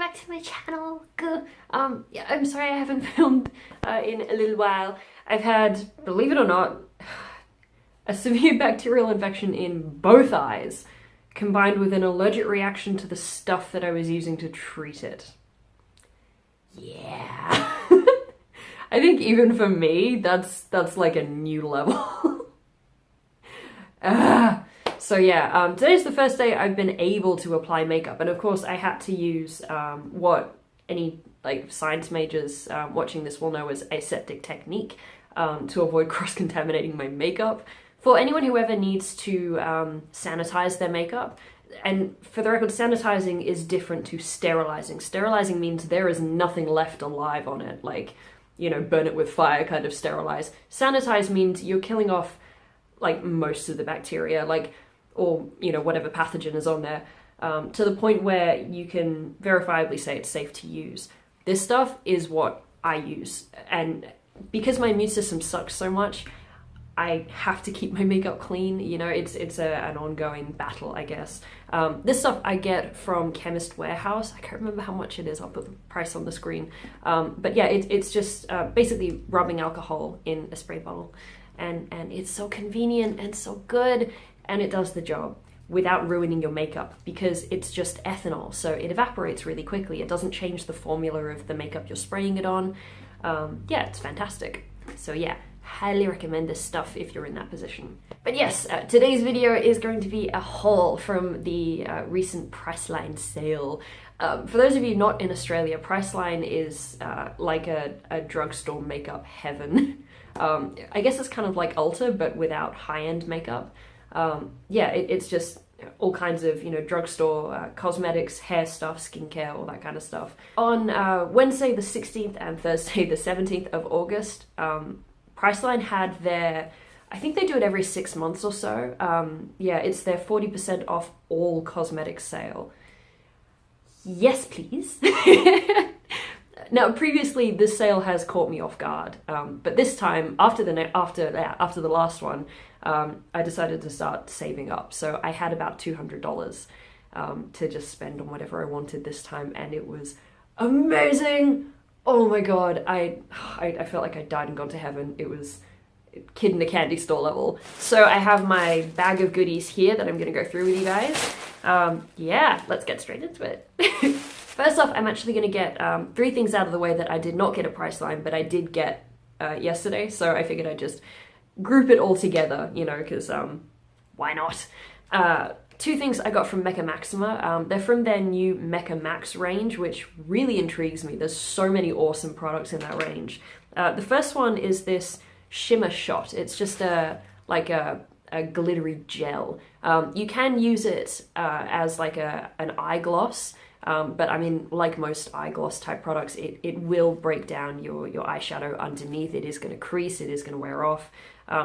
back to my channel. Yeah, I'm sorry I haven't filmed in a little while. I've had, believe it or not, a severe bacterial infection in both eyes, combined with an allergic reaction to the stuff that I was using to treat it. Yeah. I think even for me, that's like a new level. So yeah, today's the first day I've been able to apply makeup, and of course I had to use what any like science majors watching this will know as aseptic technique to avoid cross-contaminating my makeup. For anyone who ever needs to sanitize their makeup, and for the record, sanitizing is different to sterilizing. Sterilizing means there is nothing left alive on it, like, you know, burn it with fire kind of sterilize. Sanitize means you're killing off like most of the bacteria, like, or, you know, whatever pathogen is on there, to the point where you can verifiably say it's safe to use. This stuff is what I use, and because my immune system sucks so much, I have to keep my makeup clean. You know, it's an ongoing battle, I guess. This stuff I get from Chemist Warehouse. I can't remember how much it is. I'll put the price on the screen. But yeah, it's just basically rubbing alcohol in a spray bottle. And it's so convenient and so good, and it does the job without ruining your makeup because it's just ethanol, so it evaporates really quickly. It doesn't change the formula of the makeup you're spraying it on. Yeah, it's fantastic. So yeah, highly recommend this stuff if you're in that position. But yes, today's video is going to be a haul from the recent Priceline sale. For those of you not in Australia, Priceline is like a drugstore makeup heaven. I guess it's kind of like Ulta, but without high-end makeup. Yeah, it's just all kinds of, you know, drugstore cosmetics, hair stuff, skincare, all that kind of stuff. On Wednesday the 16th and Thursday the 17th of August, Priceline had their, I think they do it every 6 months or so. Yeah, it's their 40% off all cosmetics sale. Yes, please. Now, previously this sale has caught me off guard, but this time, after the last one, I decided to start saving up. So I had about $200 to just spend on whatever I wanted this time, and it was amazing. Oh my god, I felt like I died and gone to heaven. It was kid in a candy store level. So I have my bag of goodies here that I'm gonna go through with you guys. Yeah, let's get straight into it. First off, I'm actually gonna get 3 things out of the way that I did not get at Priceline, but I did get yesterday, so I figured I'd just group it all together, you know, because why not? 2 things I got from Mecca Maxima. They're from their new Mecca Max range, which really intrigues me. There's so many awesome products in that range. The first one is this Shimmer shot. It's just like a glittery gel. You can use it as like an eye gloss, but I mean, like most eye gloss type products, it will break down your eyeshadow underneath. It is going to crease, it is going to wear off.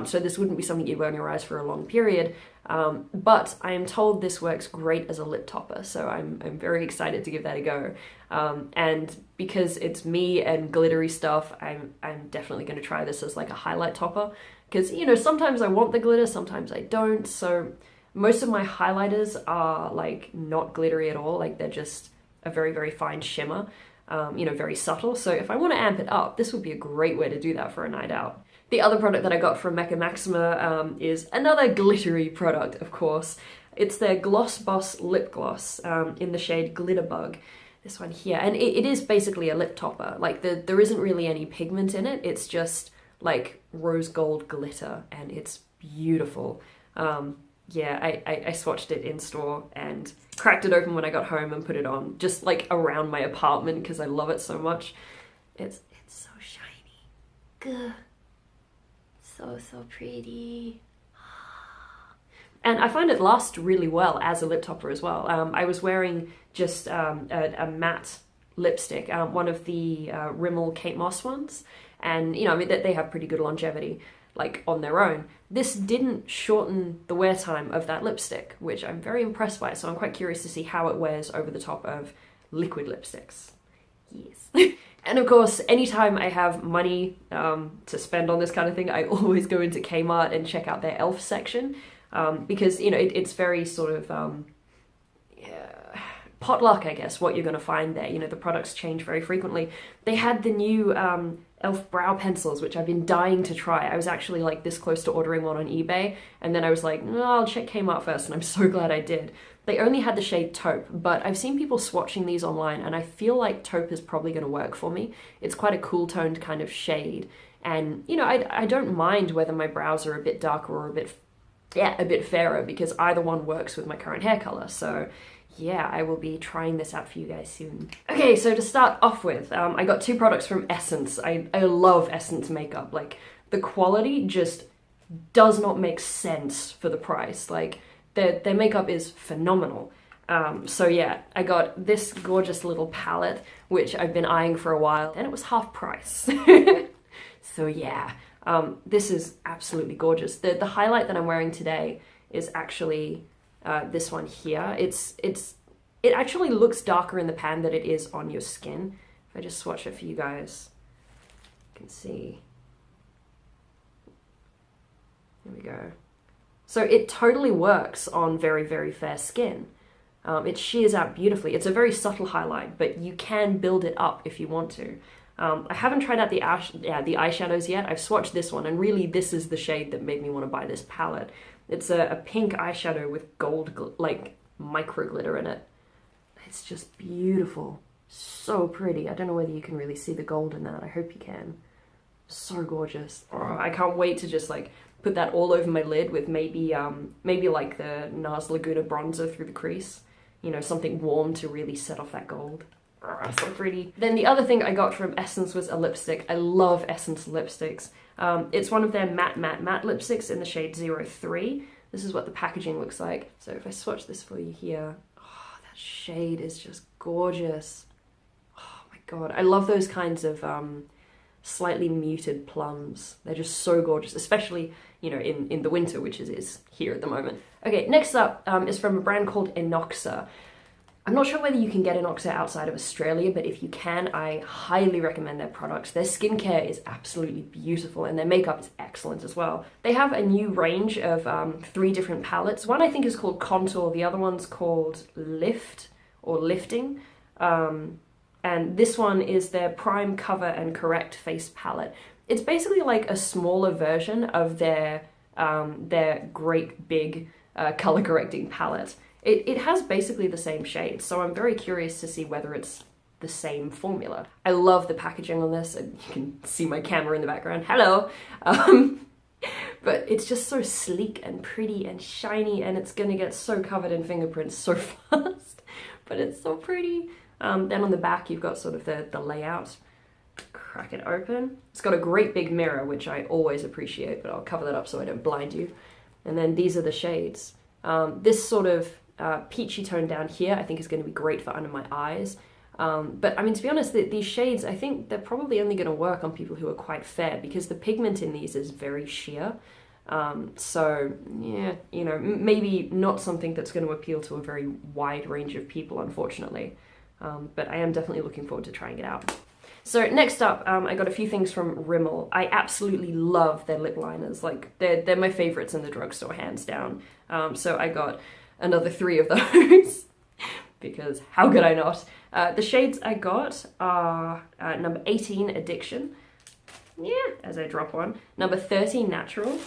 So this wouldn't be something you'd wear on your eyes for a long period. But I am told this works great as a lip topper, so I'm very excited to give that a go. And because it's me and glittery stuff, I'm definitely going to try this as like a highlight topper. Because, you know, sometimes I want the glitter, sometimes I don't. So most of my highlighters are like not glittery at all. Like they're just a very, very fine shimmer, you know, very subtle. So if I want to amp it up, this would be a great way to do that for a night out. The other product that I got from Mecca Maxima is another glittery product, of course. It's their Gloss Boss lip gloss in the shade Glitter Bug. This one here, and it is basically a lip topper. Like there isn't really any pigment in it. It's just like rose gold glitter, and it's beautiful. Yeah, I swatched it in store and cracked it open when I got home and put it on, just like around my apartment because I love it so much. It's so shiny. Gah. So pretty. And I find it lasts really well as a lip topper as well. I was wearing just a matte lipstick, one of the Rimmel Kate Moss ones, and you know, I mean, they have pretty good longevity, like on their own. This didn't shorten the wear time of that lipstick, which I'm very impressed by, so I'm quite curious to see how it wears over the top of liquid lipsticks. Yes. And of course, anytime I have money to spend on this kind of thing, I always go into Kmart and check out their e.l.f. section, because, you know, it's very sort of potluck, I guess, what you're going to find there. You know, the products change very frequently. They had the new e.l.f. brow pencils, which I've been dying to try. I was actually like this close to ordering one on eBay, and then I was like, no, I'll check Kmart first, and I'm so glad I did. They only had the shade Taupe, but I've seen people swatching these online, and I feel like Taupe is probably going to work for me. It's quite a cool toned kind of shade, and you know, I don't mind whether my brows are a bit darker or a bit fairer, because either one works with my current hair color. So yeah, I will be trying this out for you guys soon. Okay, so to start off with, I got two products from Essence. I love Essence makeup. Like, the quality just does not make sense for the price. Like, their makeup is phenomenal. So yeah, I got this gorgeous little palette, which I've been eyeing for a while, and it was half price. So yeah, this is absolutely gorgeous. The highlight that I'm wearing today is actually this one here. It actually looks darker in the pan than it is on your skin. If I just swatch it for you guys, you can see. There we go. So it totally works on very, very fair skin. It shears out beautifully. It's a very subtle highlight, but you can build it up if you want to. I haven't tried out the eyeshadows yet. I've swatched this one, and really this is the shade that made me want to buy this palette. It's a pink eyeshadow with gold, like, micro glitter in it. It's just beautiful. So pretty. I don't know whether you can really see the gold in that. I hope you can. So gorgeous. Oh, I can't wait to just, like, put that all over my lid with maybe like the NARS Laguna bronzer through the crease. You know, something warm to really set off that gold. Oh, so pretty. Then the other thing I got from Essence was a lipstick. I love Essence lipsticks. It's one of their matte lipsticks in the shade 03. This is what the packaging looks like. So if I swatch this for you here, oh, that shade is just gorgeous. Oh my god, I love those kinds of slightly muted plums. They're just so gorgeous, especially, you know, in the winter, which is here at the moment. Okay, next up is from a brand called Innoxa. I'm not sure whether you can get Innoxa outside of Australia, but if you can, I highly recommend their products. Their skincare is absolutely beautiful, and their makeup is excellent as well. They have a new range of 3 different palettes. One I think is called Contour, the other one's called Lift, or Lifting. And this one is their Prime, Cover, and Correct Face Palette. It's basically like a smaller version of their great big color correcting palette. It has basically the same shade, so I'm very curious to see whether it's the same formula. I love the packaging on this, and you can see my camera in the background. Hello! But it's just so sleek and pretty and shiny, and it's gonna get so covered in fingerprints so fast. But it's so pretty. Then on the back you've got sort of the layout. Crack it open. It's got a great big mirror, which I always appreciate, but I'll cover that up so I don't blind you. And then these are the shades. This sort of peachy tone down here I think is going to be great for under my eyes. But I mean, to be honest, these shades, I think they're probably only going to work on people who are quite fair, because the pigment in these is very sheer. So yeah, you know, maybe not something that's going to appeal to a very wide range of people, unfortunately. But I am definitely looking forward to trying it out. So next up, I got a few things from Rimmel. I absolutely love their lip liners. Like, they're my favorites in the drugstore, hands down. So I got another 3 of those, because how could I not? The shades I got are number 18, Addiction. Yeah, as I drop one. Number 30, Natural.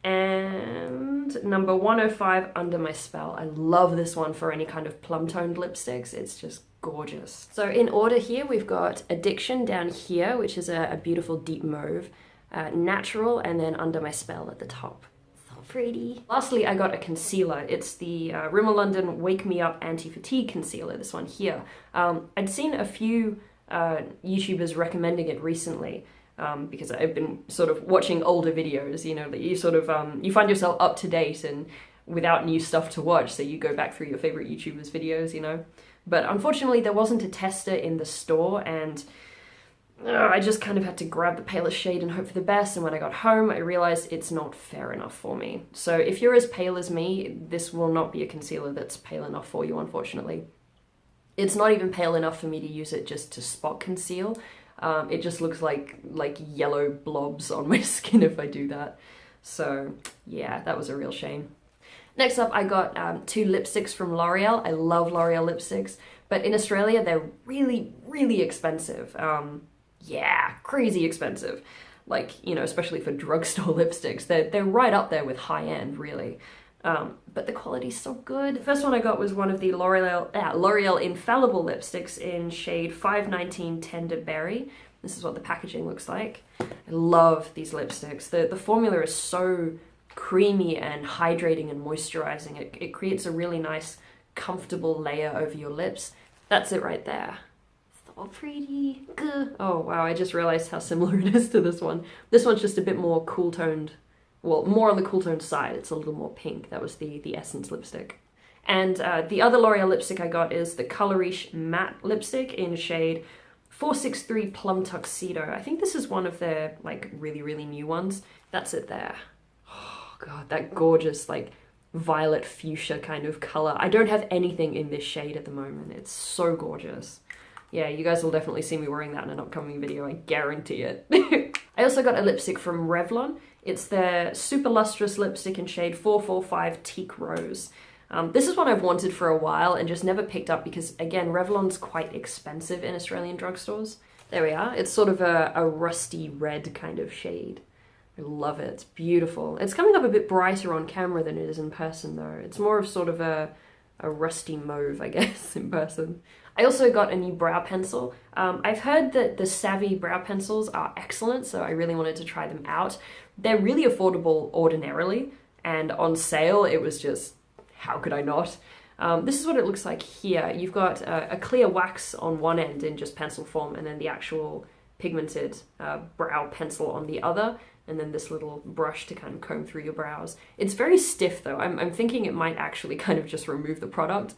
And number 105, Under My Spell. I love this one for any kind of plum-toned lipsticks. It's just gorgeous. So in order here, we've got Addiction down here, which is a beautiful deep mauve, Natural, and then Under My Spell at the top. So pretty. Lastly, I got a concealer. It's the Rimmel London Wake Me Up Anti-Fatigue Concealer, this one here. I'd seen a few YouTubers recommending it recently, because I've been sort of watching older videos, you know, that you sort of, you find yourself up to date and without new stuff to watch, so you go back through your favorite YouTubers' videos, you know. But unfortunately, there wasn't a tester in the store, and I just kind of had to grab the palest shade and hope for the best, and when I got home, I realized it's not fair enough for me. So if you're as pale as me, this will not be a concealer that's pale enough for you, unfortunately. It's not even pale enough for me to use it just to spot conceal. It just looks like yellow blobs on my skin if I do that. So yeah, that was a real shame. Next up, I got 2 lipsticks from L'Oreal. I love L'Oreal lipsticks, but in Australia, they're really, really expensive. Yeah, crazy expensive. Like, you know, especially for drugstore lipsticks. They're right up there with high-end, really. But the quality's so good. The first one I got was one of the L'Oreal Infallible lipsticks in shade 519 Tender Berry. This is what the packaging looks like. I love these lipsticks. The formula is so creamy and hydrating and moisturizing. It creates a really nice, comfortable layer over your lips. That's it right there. So pretty. Oh wow, I just realized how similar it is to this one. This one's just a bit more cool toned. Well, more on the cool toned side. It's a little more pink. That was the Essence lipstick. And the other L'Oreal lipstick I got is the Color Riche Matte lipstick in shade 463 Plum Tuxedo. I think this is one of their like really, really new ones. That's it there. Oh god, that gorgeous like violet fuchsia kind of color. I don't have anything in this shade at the moment. It's so gorgeous. Yeah, you guys will definitely see me wearing that in an upcoming video, I guarantee it. I also got a lipstick from Revlon. It's their Super Lustrous lipstick in shade 445 Teak Rose. This is what I've wanted for a while and just never picked up because, again, Revlon's quite expensive in Australian drugstores. There we are. It's sort of a rusty red kind of shade. I love it. It's beautiful. It's coming up a bit brighter on camera than it is in person, though. It's more of sort of a rusty mauve, I guess, in person. I also got a new brow pencil. I've heard that the Savvy brow pencils are excellent, so I really wanted to try them out. They're really affordable ordinarily, and on sale it was just, how could I not? This is what it looks like here. You've got a clear wax on one end in just pencil form, and then the actual pigmented brow pencil on the other, and then this little brush to kind of comb through your brows. It's very stiff though. I'm thinking it might actually kind of just remove the product.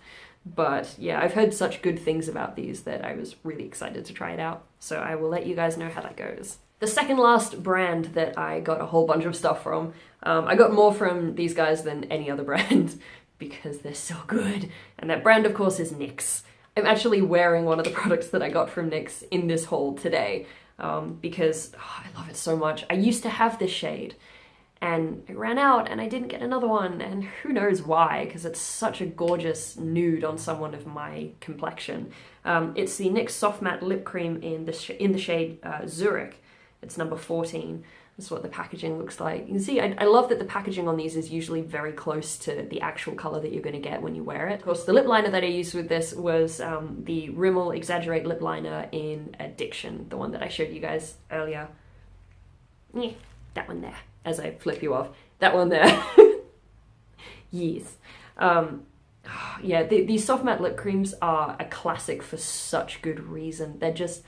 But yeah, I've heard such good things about these that I was really excited to try it out. So I will let you guys know how that goes. The second last brand that I got a whole bunch of stuff from, I got more from these guys than any other brand because they're so good. And that brand, of course, is NYX. I'm actually wearing one of the products that I got from NYX in this haul today because I love it so much. I used to have this shade and it ran out and I didn't get another one, and who knows why, because it's such a gorgeous nude on someone of my complexion. It's the NYX Soft Matte Lip Cream in the shade Zurich. It's number 14. This is what the packaging looks like. You can see, I love that the packaging on these is usually very close to the actual color that you're going to get when you wear it. Of course, the lip liner that I used with this was the Rimmel Exaggerate lip liner in Addiction, the one that I showed you guys earlier. Yeah, that one there, as I flip you off. That one there. Yes. Yeah, these soft matte lip creams are a classic for such good reason. They're just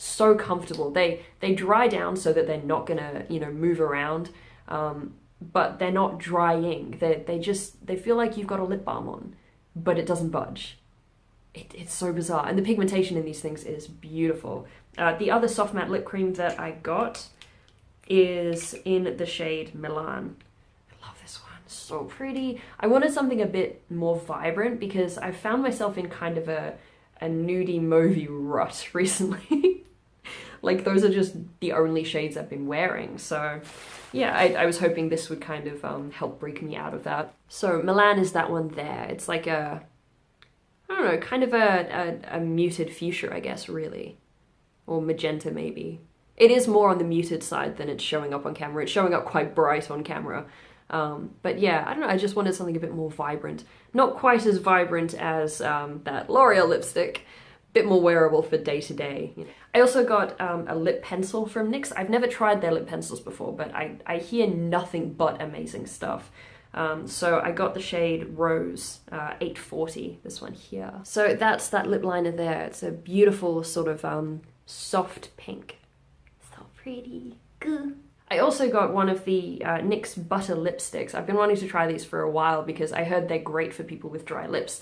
so comfortable. They dry down so that they're not gonna, you know, move around, but they're not drying. They feel like you've got a lip balm on, but it doesn't budge. It's so bizarre, and the pigmentation in these things is beautiful. The other soft matte lip cream that I got is in the shade Milan. I love this one, so pretty. I wanted something a bit more vibrant because I found myself in kind of a nudie mauvey rut recently. Like, those are just the only shades I've been wearing. So yeah, I was hoping this would kind of help break me out of that. So Milan is that one there. It's like a, I don't know, kind of a muted fuchsia, I guess, really. Or magenta, maybe. It is more on the muted side than it's showing up on camera. It's showing up quite bright on camera. But yeah, I don't know, I just wanted something a bit more vibrant. Not quite as vibrant as that L'Oreal lipstick. Bit more wearable for day to day. I also got a lip pencil from NYX. I've never tried their lip pencils before, but I hear nothing but amazing stuff. So I got the shade Rose 840, this one here. So that's that lip liner there. It's a beautiful sort of soft pink. So pretty. Good. I also got one of the NYX Butter lipsticks. I've been wanting to try these for a while because I heard they're great for people with dry lips.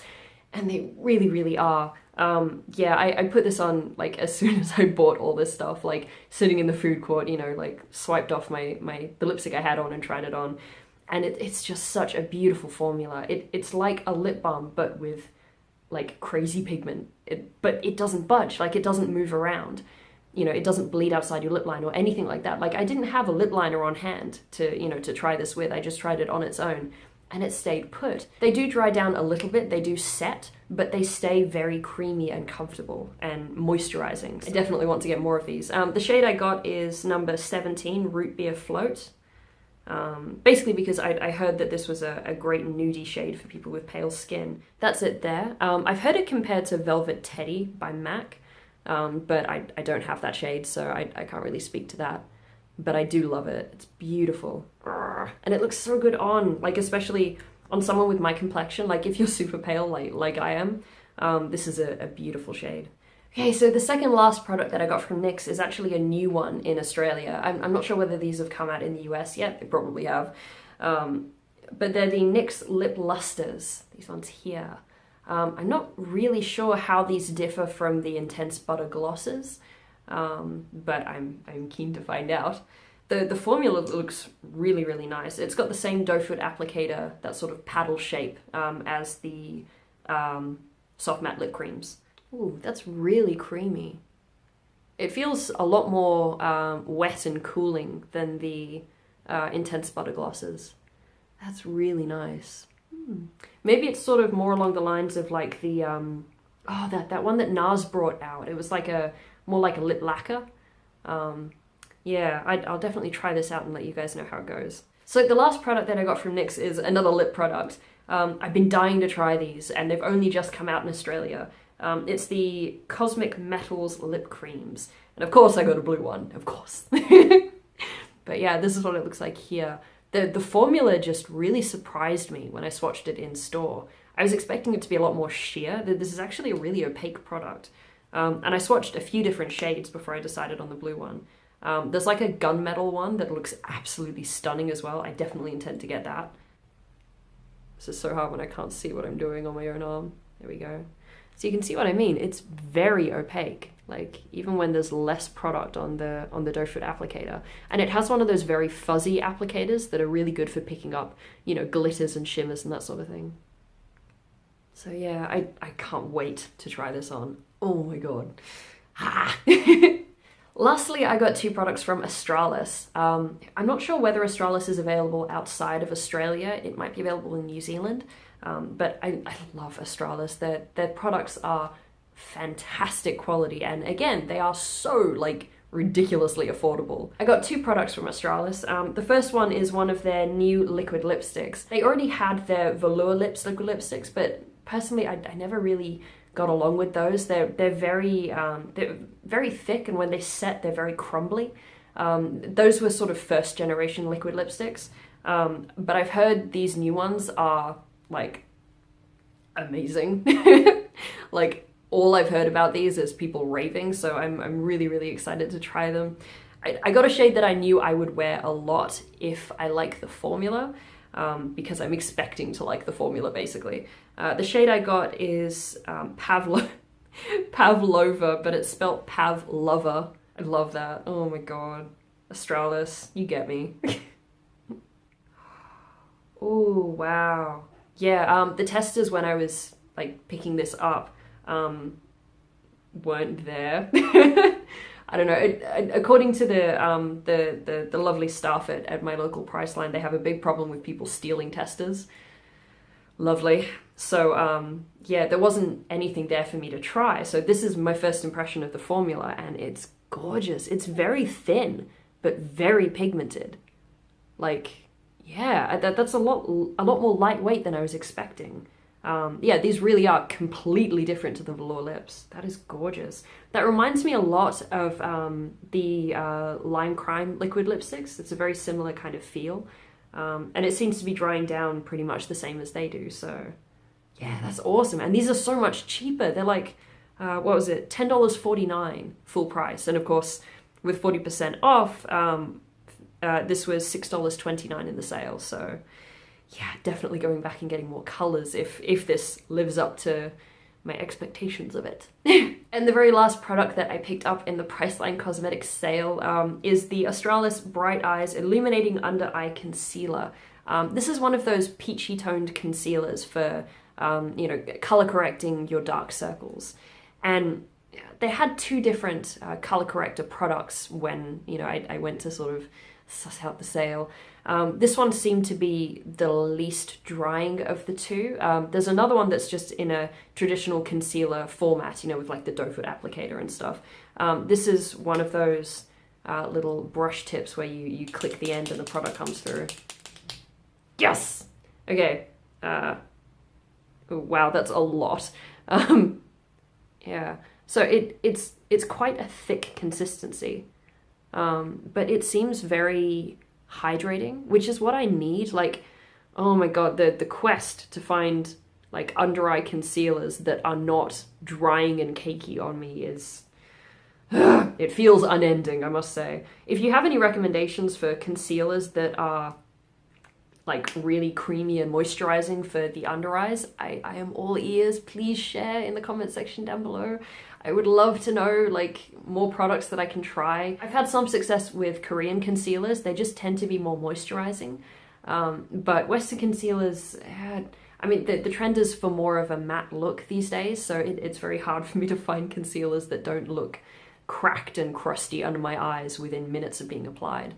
And they really, really are. Yeah, I put this on, like, as soon as I bought all this stuff, like, sitting in the food court, you know, like, swiped off the lipstick I had on and tried it on. And it's just such a beautiful formula. It's like a lip balm, but with, like, crazy pigment. But it doesn't budge, like, it doesn't move around. You know, it doesn't bleed outside your lip line or anything like that. Like, I didn't have a lip liner on hand to, you know, to try this with. I just tried it on its own. and it stayed put. They do dry down a little bit, they do set, but they stay very creamy and comfortable and moisturizing. I definitely want to get more of these. The shade I got is number 17, Root Beer Float. Basically because I heard that this was a great nudie shade for people with pale skin. That's it there. I've heard it compared to Velvet Teddy by MAC, but I don't have that shade, so I can't really speak to that. But I do love it. It's beautiful. And it looks so good on, like especially on someone with my complexion, like if you're super pale like I am, this is a beautiful shade. Okay, so the second last product that I got from NYX is actually a new one in Australia. I'm not sure whether these have come out in the US yet, they probably have. But they're the NYX Lip Lustres, these ones here. I'm not really sure how these differ from the Intense Butter Glosses, but I'm keen to find out. The formula looks really, really nice. It's got the same doe foot applicator, that sort of paddle shape, as the soft matte lip creams. Ooh, that's really creamy. It feels a lot more wet and cooling than the Intense Butter Glosses. That's really nice. Maybe it's sort of more along the lines of like the, that one that NARS brought out. It was like more like a lip lacquer. Yeah, I'll definitely try this out and let you guys know how it goes. So the last product that I got from NYX is another lip product. I've been dying to try these, and they've only just come out in Australia. It's the Cosmic Metals Lip Creams. And of course I got a blue one, of course. But yeah, this is what it looks like here. The formula just really surprised me when I swatched it in store. I was expecting it to be a lot more sheer. This is actually a really opaque product. And I swatched a few different shades before I decided on the blue one. There's like a gunmetal one that looks absolutely stunning as well. I definitely intend to get that. This is so hard when I can't see what I'm doing on my own arm. There we go. So you can see what I mean. It's very opaque, like even when there's less product on the doe foot applicator. And it has one of those very fuzzy applicators that are really good for picking up, you know, glitters and shimmers and that sort of thing. So yeah, I can't wait to try this on. Oh my god. Lastly, I got two products from Australis. I'm not sure whether Australis is available outside of Australia. It might be available in New Zealand. But I love Australis. Their products are fantastic quality, and again, they are so like ridiculously affordable. I got two products from Australis. The first one is one of their new liquid lipsticks. They already had their Velour Lips liquid lipsticks, but personally I never really got along with those. They're very thick, and when they set, they're very crumbly. Those were sort of first generation liquid lipsticks, but I've heard these new ones are like amazing. Like all I've heard about these is people raving, so I'm really, really excited to try them. I got a shade that I knew I would wear a lot if I like the formula, because I'm expecting to like the formula basically. The shade I got is Pav-Lover, but it's spelt Pav-Lover. I love that. Oh my god. Australis, you get me. Oh wow. Yeah, the testers when I was like picking this up weren't there. I don't know. According to the lovely staff at my local Priceline, they have a big problem with people stealing testers. Lovely. So yeah, there wasn't anything there for me to try. So this is my first impression of the formula, and it's gorgeous. It's very thin, but very pigmented. Like, yeah, that's a lot more lightweight than I was expecting. Yeah, these really are completely different to the Velour Lips. That is gorgeous. That reminds me a lot of the Lime Crime liquid lipsticks. It's a very similar kind of feel. And it seems to be drying down pretty much the same as they do. So yeah, that's awesome. And these are so much cheaper. They're like, what was it? $10.49 full price. And of course, with 40% off, this was $6.29 in the sale. So yeah, definitely going back and getting more colors if this lives up to my expectations of it. And the very last product that I picked up in the Priceline Cosmetics sale is the Australis Bright Eyes Illuminating Under Eye Concealer. This is one of those peachy toned concealers for, you know, color correcting your dark circles. And they had two different color corrector products when, you know, I went to sort of suss out the sale. This one seemed to be the least drying of the two. There's another one that's just in a traditional concealer format, you know, with like the doe foot applicator and stuff. This is one of those little brush tips where you click the end and the product comes through. Yes! Okay. Oh, wow, that's a lot. Yeah. So it's quite a thick consistency. But it seems very hydrating, which is what I need. Like, oh my god, the quest to find like under eye concealers that are not drying and cakey on me is it feels unending, I must say. If you have any recommendations for concealers that are like really creamy and moisturizing for the under eyes, I am all ears. Please share in the comment section down below. I would love to know like more products that I can try. I've had some success with Korean concealers. They just tend to be more moisturizing. But Western concealers, I mean, the trend is for more of a matte look these days, so it's very hard for me to find concealers that don't look cracked and crusty under my eyes within minutes of being applied.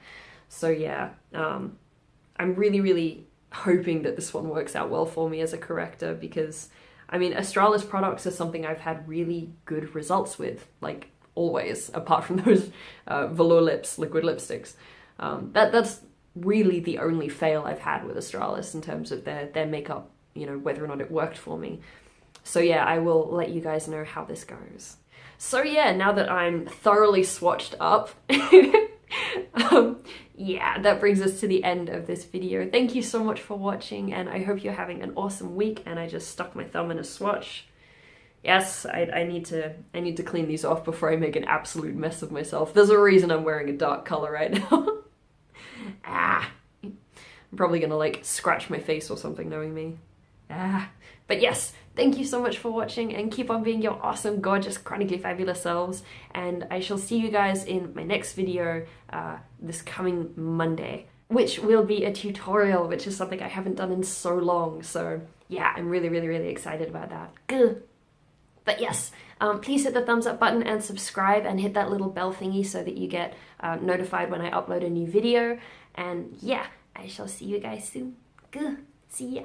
So yeah, I'm really, really hoping that this one works out well for me as a corrector, because I mean, Australis products are something I've had really good results with, like always, apart from those velour lips, liquid lipsticks. That's really the only fail I've had with Australis in terms of their makeup, you know, whether or not it worked for me. So yeah, I will let you guys know how this goes. So yeah, now that I'm thoroughly swatched up, yeah, that brings us to the end of this video. Thank you so much for watching, and I hope you're having an awesome week. And I just stuck my thumb in a swatch. Yes, I need to clean these off before I make an absolute mess of myself. There's a reason I'm wearing a dark color right now. I'm probably gonna like scratch my face or something, knowing me. But yes, thank you so much for watching, and keep on being your awesome, gorgeous, chronically fabulous selves. And I shall see you guys in my next video this coming Monday, which will be a tutorial, which is something I haven't done in so long. So yeah, I'm really, really, really excited about that. Good. But yes, please hit the thumbs up button and subscribe, and hit that little bell thingy so that you get notified when I upload a new video. And yeah, I shall see you guys soon. Good. See ya.